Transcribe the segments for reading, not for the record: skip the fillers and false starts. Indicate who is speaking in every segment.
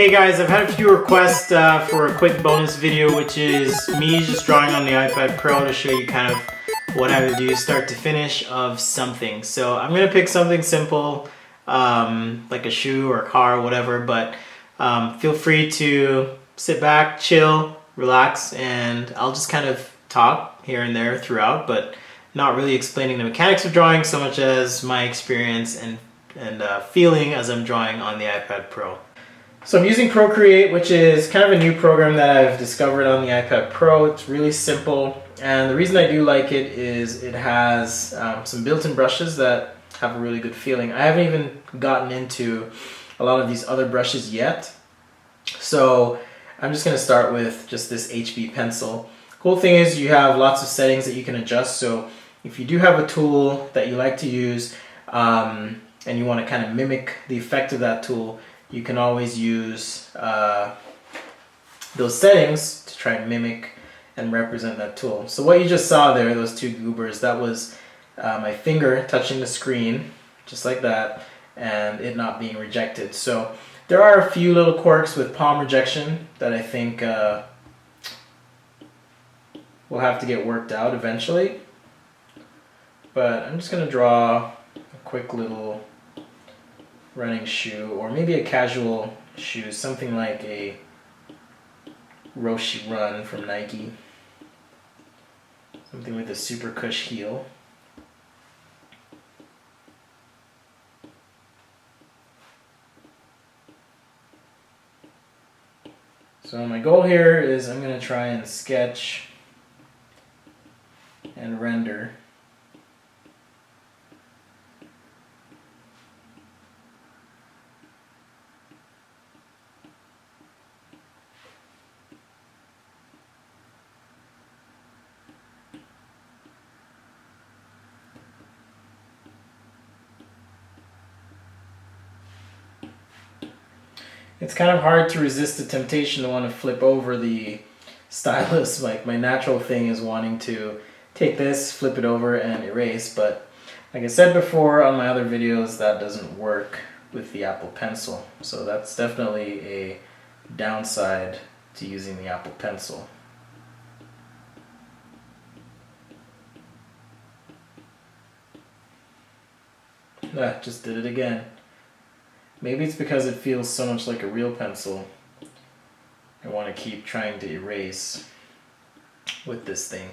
Speaker 1: Hey guys, I've had a few requests for a quick bonus video, which is me just drawing on the iPad Pro to show you kind of what I would do start to finish of something. So I'm going to pick something simple, like a shoe or a car or whatever, but feel free to sit back, chill, relax, and I'll just kind of talk here and there throughout, but not really explaining the mechanics of drawing so much as my experience and feeling as I'm drawing on the iPad Pro. So I'm using Procreate, which is kind of a new program that I've discovered on the iPad Pro. It's really simple, and the reason I do like it is it has some built-in brushes that have a really good feeling. I haven't even gotten into a lot of these other brushes yet, so I'm just going to start with just this HB pencil. Cool thing is you have lots of settings that you can adjust, so if you do have a tool that you like to use and you want to kind of mimic the effect of that tool, you can always use those settings to try and mimic and represent that tool. So what you just saw there, those two goobers, that was my finger touching the screen, just like that, and it not being rejected. So there are a few little quirks with palm rejection that I think will have to get worked out eventually. But I'm just going to draw a quick little running shoe, or maybe a casual shoe, something like a Roshi Run from Nike, something with a super cush heel. So my goal here is I'm going to try and sketch and render It's kind of hard to resist the temptation to want to flip over the stylus. Like, my natural thing is wanting to take this, flip it over, and erase, but like I said before on my other videos, that doesn't work with the Apple Pencil. So that's definitely a downside to using the Apple Pencil. Just did it again. Maybe it's because it feels so much like a real pencil. I want to keep trying to erase with this thing.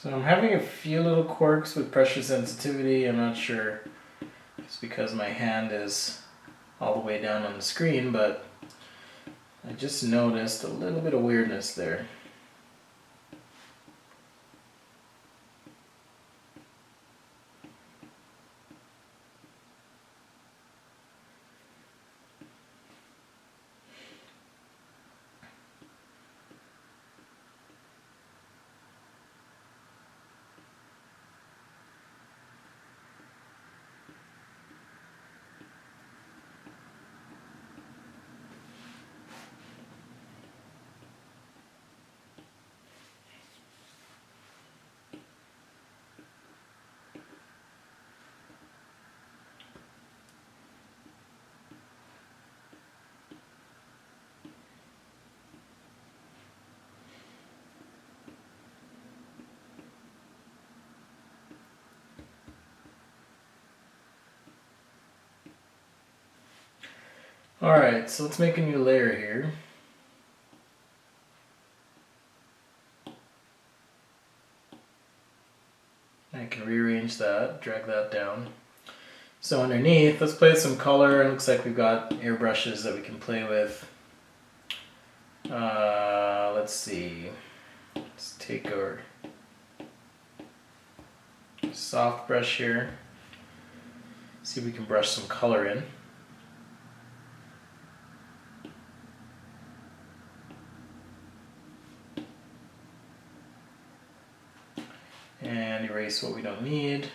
Speaker 1: So I'm having a few little quirks with pressure sensitivity. I'm not sure if it's because my hand is all the way down on the screen, but I just noticed a little bit of weirdness there. Alright, so let's make a new layer here. I can rearrange that, drag that down. So underneath, let's play with some color. It looks like we've got airbrushes that we can play with. Let's see. Let's take our soft brush here. See if we can brush some color in. And erase what we don't need.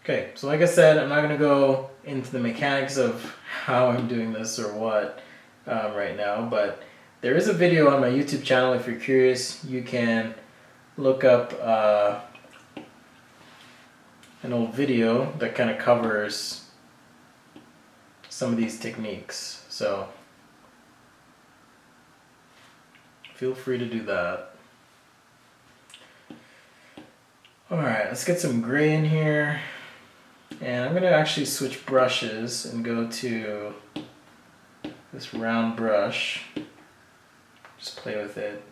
Speaker 1: Okay, so like I said, I'm not going to go into the mechanics of how I'm doing this or what right now, but there is a video on my YouTube channel. If you're curious, you can look up an old video that kind of covers some of these techniques. So feel free to do that. Alright, let's get some gray in here. And I'm going to actually switch brushes and go to this round brush. Just play with it.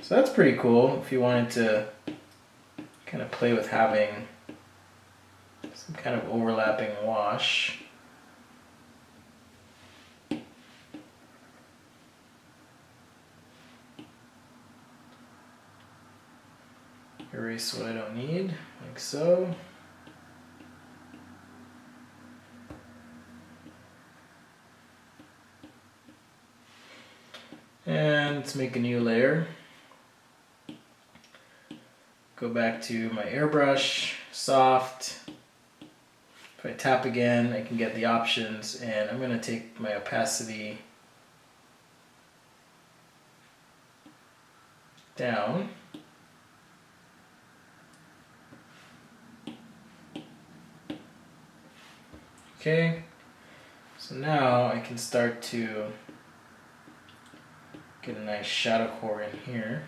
Speaker 1: So that's pretty cool if you wanted to kind of play with having some kind of overlapping wash. Erase what I don't need, like so. And let's make a new layer. Go back to my airbrush, soft. If I tap again, I can get the options, and I'm going to take my opacity down. Okay, so now I can start to get a nice shadow core in here.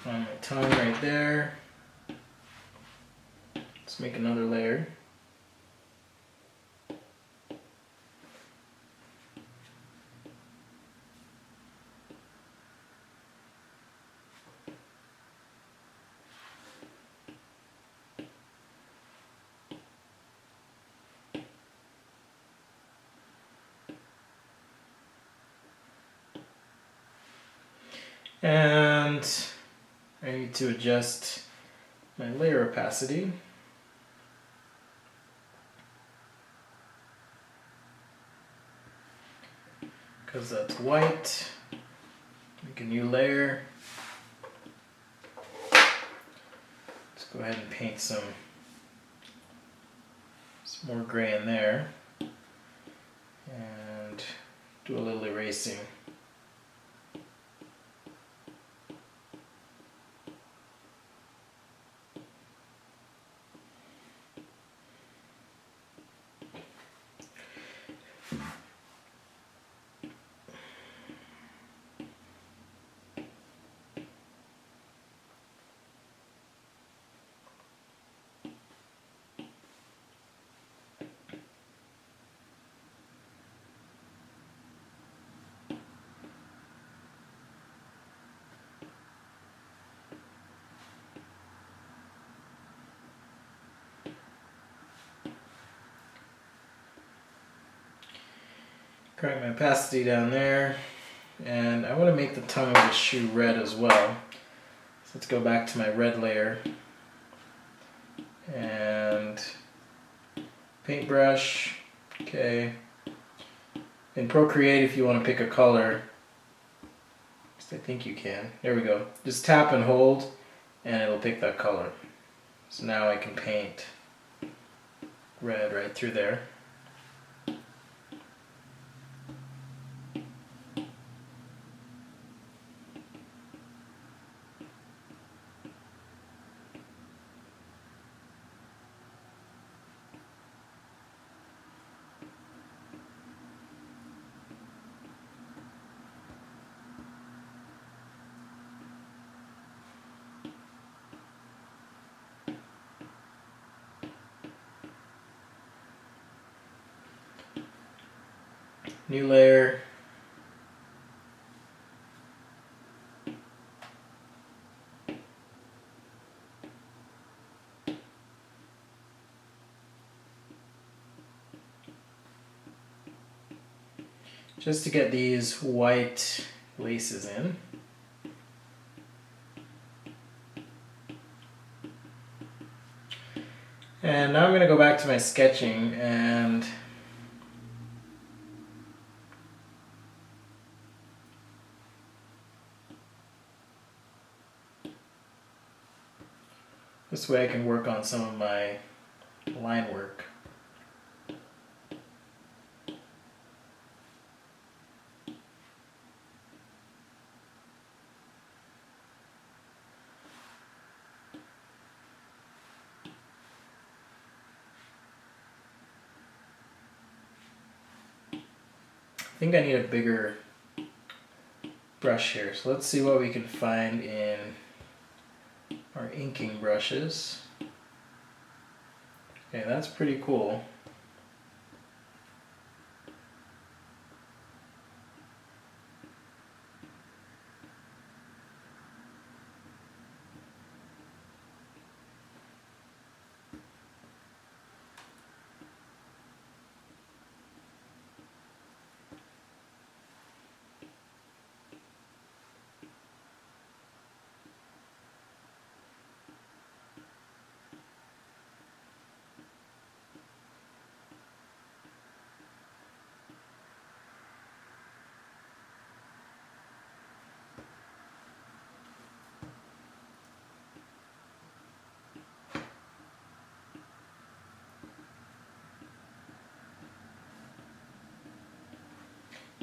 Speaker 1: Find my tongue right there. Let's make another layer. And I need to adjust my layer opacity. Because that's white. Make a new layer. Let's go ahead and paint some more gray in there. And do a little erasing. Crank my opacity down there, and I want to make the tongue of the shoe red as well. So let's go back to my red layer and paintbrush, Okay. In Procreate, if you want to pick a color, I think you can. There we go. Just tap and hold, and it'll pick that color. So now I can paint red right through there. New layer. Just to get these white laces in. And now I'm going to go back to my sketching and this way I can work on some of my line work. I think I need a bigger brush here, so let's see what we can find in our inking brushes. Okay, that's pretty cool.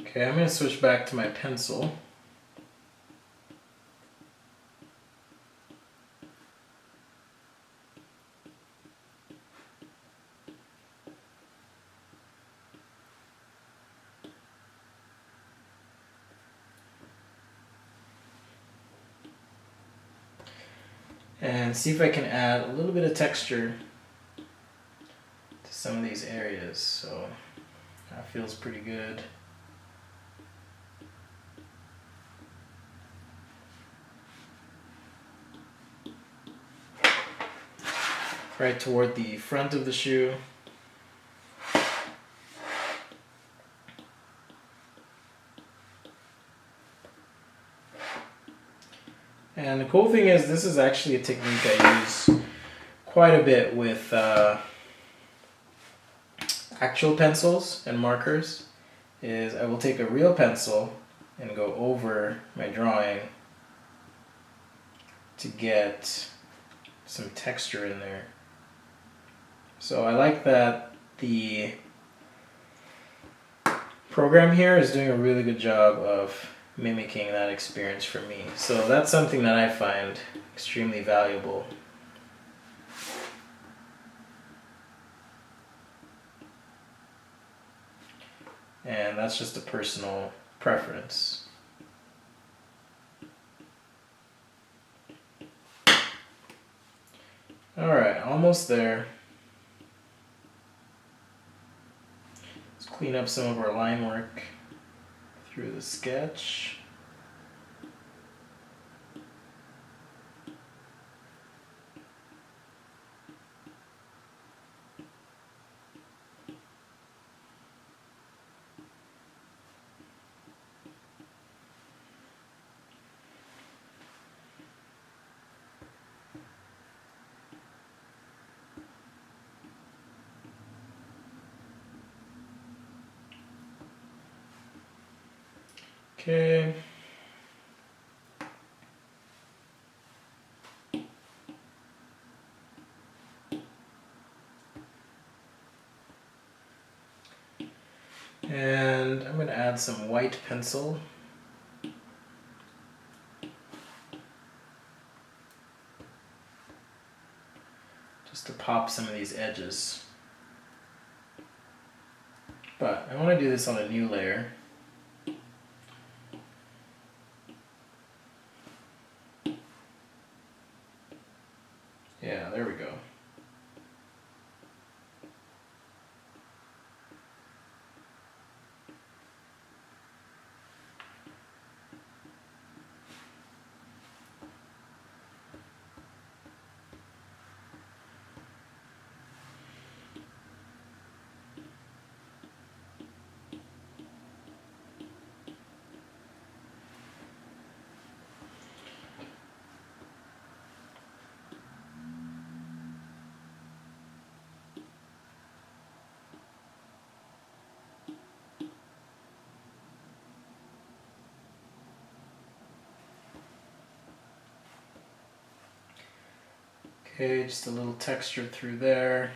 Speaker 1: Okay, I'm going to switch back to my pencil. And see if I can add a little bit of texture to some of these areas. So that feels pretty good. Right toward the front of the shoe. And the cool thing is this is actually a technique I use quite a bit with actual pencils and markers. Is I will take a real pencil and go over my drawing to get some texture in there. So I like that the program here is doing a really good job of mimicking that experience for me. So that's something that I find extremely valuable. And that's just a personal preference. Alright, almost there. Let's clean up some of our line work through the sketch. Okay. And I'm going to add some white pencil. Just to pop some of these edges. But I want to do this on a new layer. Yeah, there we go. Okay, just a little texture through there.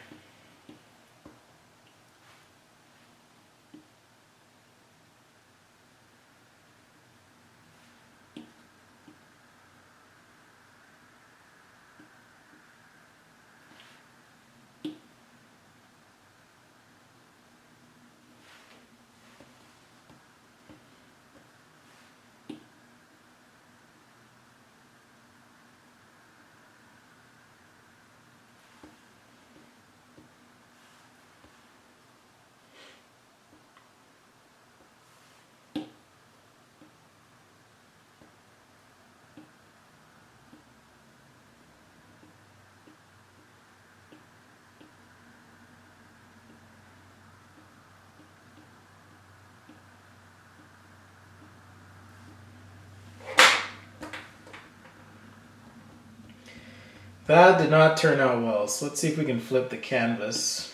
Speaker 1: That did not turn out well, so let's see if we can flip the canvas.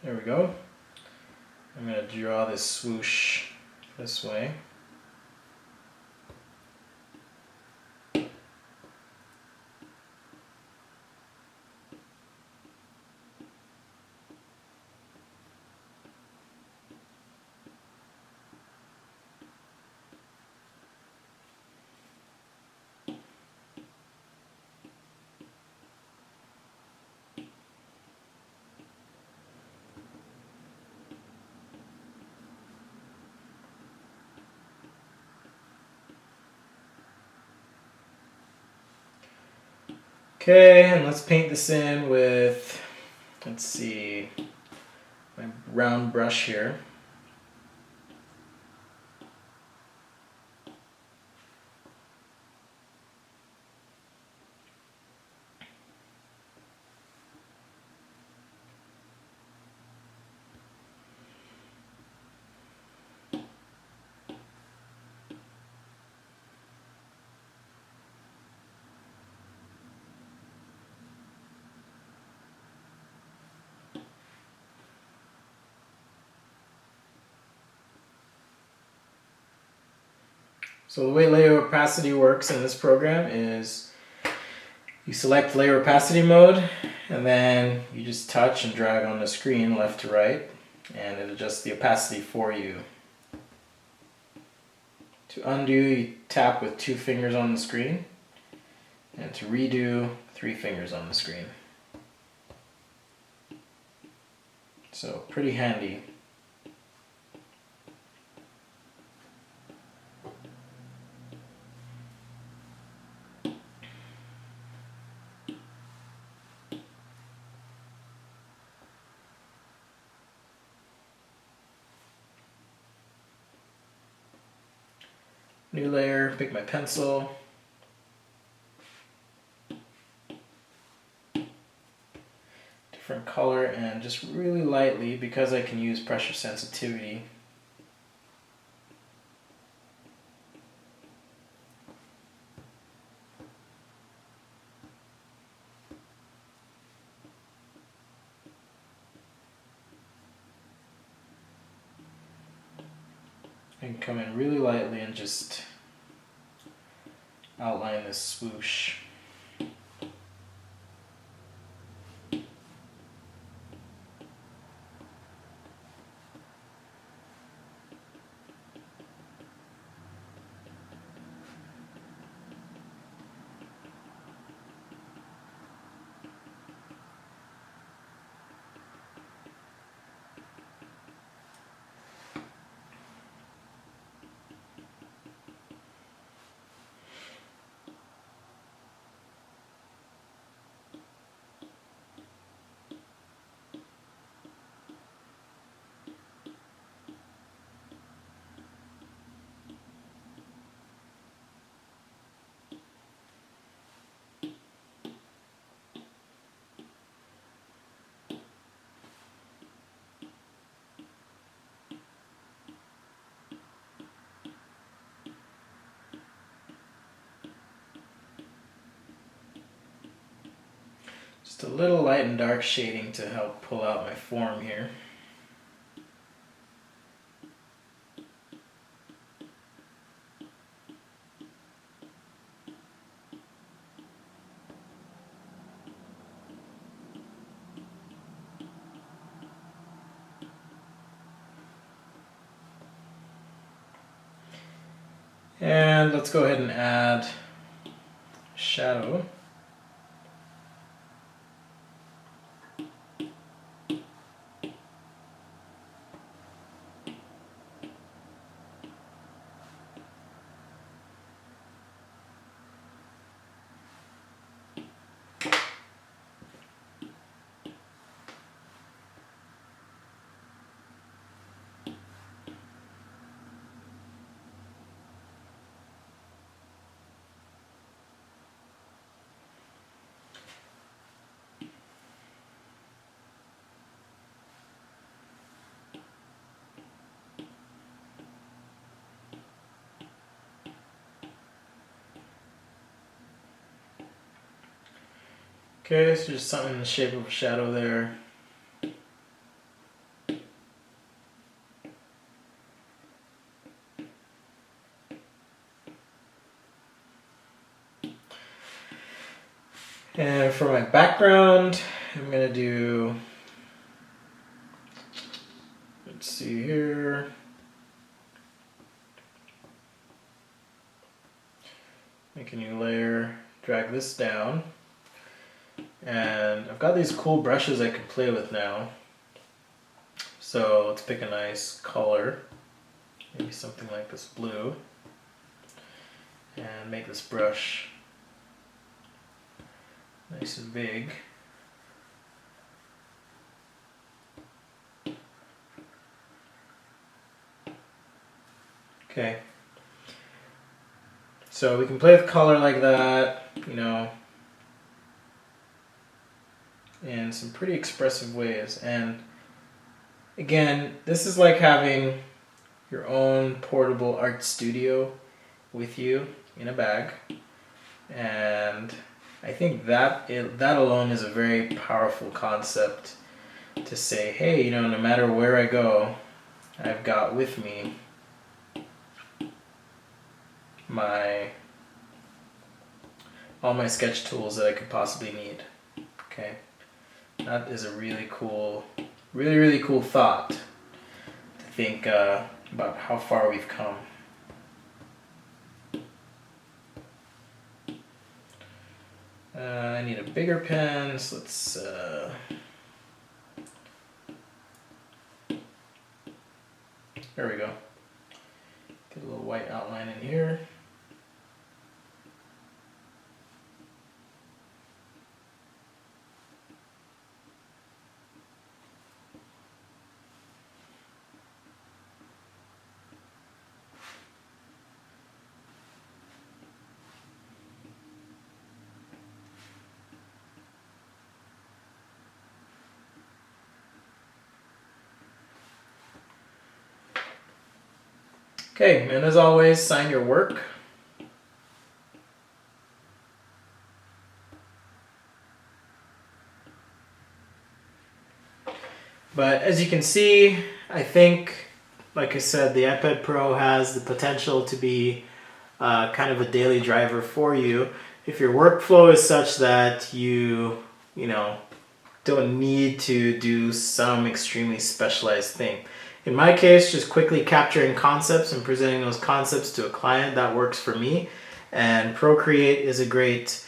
Speaker 1: There we go. I'm going to draw this swoosh this way. Okay, and let's paint this in with, let's see, my round brush here. So the way layer opacity works in this program is you select layer opacity mode and then you just touch and drag on the screen left to right and it adjusts the opacity for you. To undo, you tap with 2 fingers on the screen, and to redo, 3 fingers on the screen. So pretty handy. New layer, pick my pencil. Different color, and just really lightly, because I can use pressure sensitivity, I can come in really lightly and just outline this swoosh. Just a little light and dark shading to help pull out my form here. And let's go ahead and add shadow. Okay, so just something in the shape of a shadow there. And for my background, I'm gonna do, let's see here. Make a new layer, drag this down. And I've got these cool brushes I can play with now. So let's pick a nice color, maybe something like this blue, and make this brush nice and big. Okay. So we can play with color like that, you know, in some pretty expressive ways. And again, this is like having your own portable art studio with you in a bag. And I think that alone is a very powerful concept to say, hey, you know, no matter where I go, I've got with me all my sketch tools that I could possibly need. Okay. That is a really cool, really cool thought to think about how far we've come. I need a bigger pen, so let's there we go. Get a little white outline in here. Okay, and as always, sign your work. But as you can see, I think like I said, the iPad Pro has the potential to be kind of a daily driver for you if your workflow is such that you don't need to do some extremely specialized thing. In my case, just quickly capturing concepts and presenting those concepts to a client, that works for me. And Procreate is a great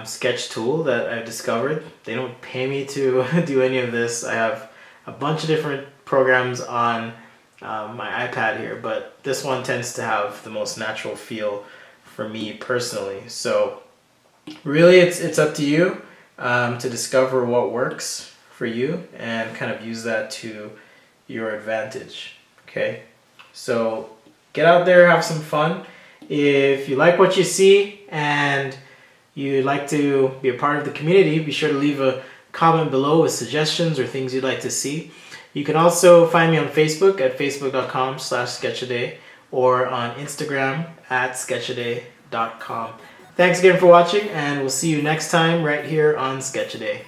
Speaker 1: sketch tool that I've discovered. They don't pay me to do any of this. I have a bunch of different programs on my iPad here, but this one tends to have the most natural feel for me personally. So really it's up to you to discover what works for you and kind of use that to your advantage. Okay, so get out there, have some fun. If you like what you see and you'd like to be a part of the community, be sure to leave a comment below with suggestions or things you'd like to see. You can also find me on Facebook at facebook.com/sketchaday or on Instagram at sketchaday.com. Thanks again for watching, and we'll see you next time right here on Sketchaday.